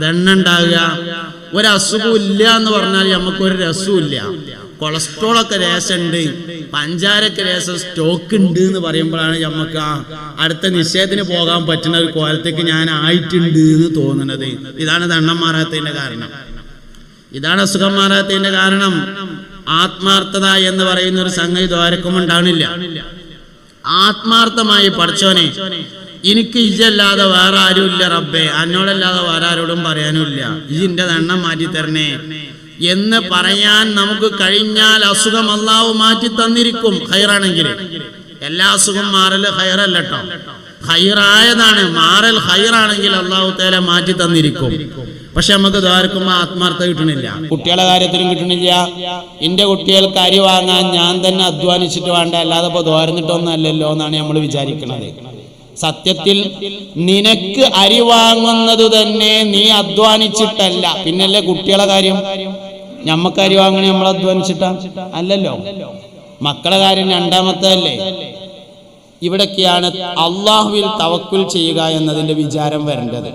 ദണ്ണുണ്ടാകുക, ഒരസുഖം ഇല്ല എന്ന് പറഞ്ഞാൽ നമുക്കൊരു രസമില്ല. കൊളസ്ട്രോളൊക്കെ രേശമുണ്ട്, പഞ്ചാരക്ക് രേശം സ്റ്റോക്ക് ഉണ്ട് എന്ന് പറയുമ്പോഴാണ് നമുക്ക് അടുത്ത നിശ്ചയത്തിന് പോകാൻ പറ്റുന്ന ഒരു കോലത്തേക്ക് ഞാൻ ആയിട്ടുണ്ട് എന്ന് തോന്നുന്നത്. ഇതാണ് ദണ്ണം മാറാത്തതിന്റെ കാരണം, ഇതാണ് അസുഖം മാറാത്തതിന്റെ കാരണം. ആത്മാർത്ഥത എന്ന് പറയുന്ന ഒരു സംഗതി ദ്വാരക്കും ഉണ്ടാവണില്ല. ആത്മാർത്ഥമായി പഠിച്ചോനെ എനിക്ക് ഇജല്ലാതെ വേറെ ആരും ഇല്ല റബ്ബേ, എന്നോടല്ലാതെ വേറെ ആരോടും പറയാനുമില്ല, ഇജിന്റെ ദണ്ണം മാറ്റി തരണേ എന്ന് പറയാൻ നമുക്ക് കഴിഞ്ഞാൽ അസുഖം അല്ലാഹു മാറ്റി തന്നിരിക്കും. ഹൈറാണെങ്കിൽ എല്ലാ അസുഖം മാറല് ഹൈറല്ല കേട്ടോ. ഹൈറായതാണ്. മാറൽ ഹൈറാണെങ്കിൽ അല്ലാഹു തആല മാറ്റി തന്നിരിക്കും. പക്ഷെ നമുക്ക് ദ്വാരക്കുമ്പോൾ ആത്മാർത്ഥത കിട്ടണില്ല. കുട്ടികളുടെ കാര്യത്തിലും കിട്ടണില്ല. എൻ്റെ കുട്ടികൾക്ക് അരി വാങ്ങാൻ ഞാൻ തന്നെ അധ്വാനിച്ചിട്ട് വേണ്ട, അല്ലാതെ ഇപ്പോൾ ദ്വാരന്നിട്ടൊന്നും അല്ലല്ലോ എന്നാണ് നമ്മൾ വിചാരിക്കുന്നത്. സത്യത്തിൽ നിനക്ക് അരി വാങ്ങുന്നത് തന്നെ നീ അധ്വാനിച്ചിട്ടല്ല. പിന്നല്ലേ കുട്ടികളെ കാര്യം? ഞമ്മക്ക് അരി വാങ്ങണേ നമ്മൾ അധ്വാനിച്ചിട്ടാ? അല്ലല്ലോ. മക്കളെ കാര്യം രണ്ടാമത്തെ അല്ലേ? ഇവിടൊക്കെയാണ് അള്ളാഹുവിൽ തവക്കുൽ ചെയ്യുക എന്നതിൻ്റെ വിചാരം വരേണ്ടത്.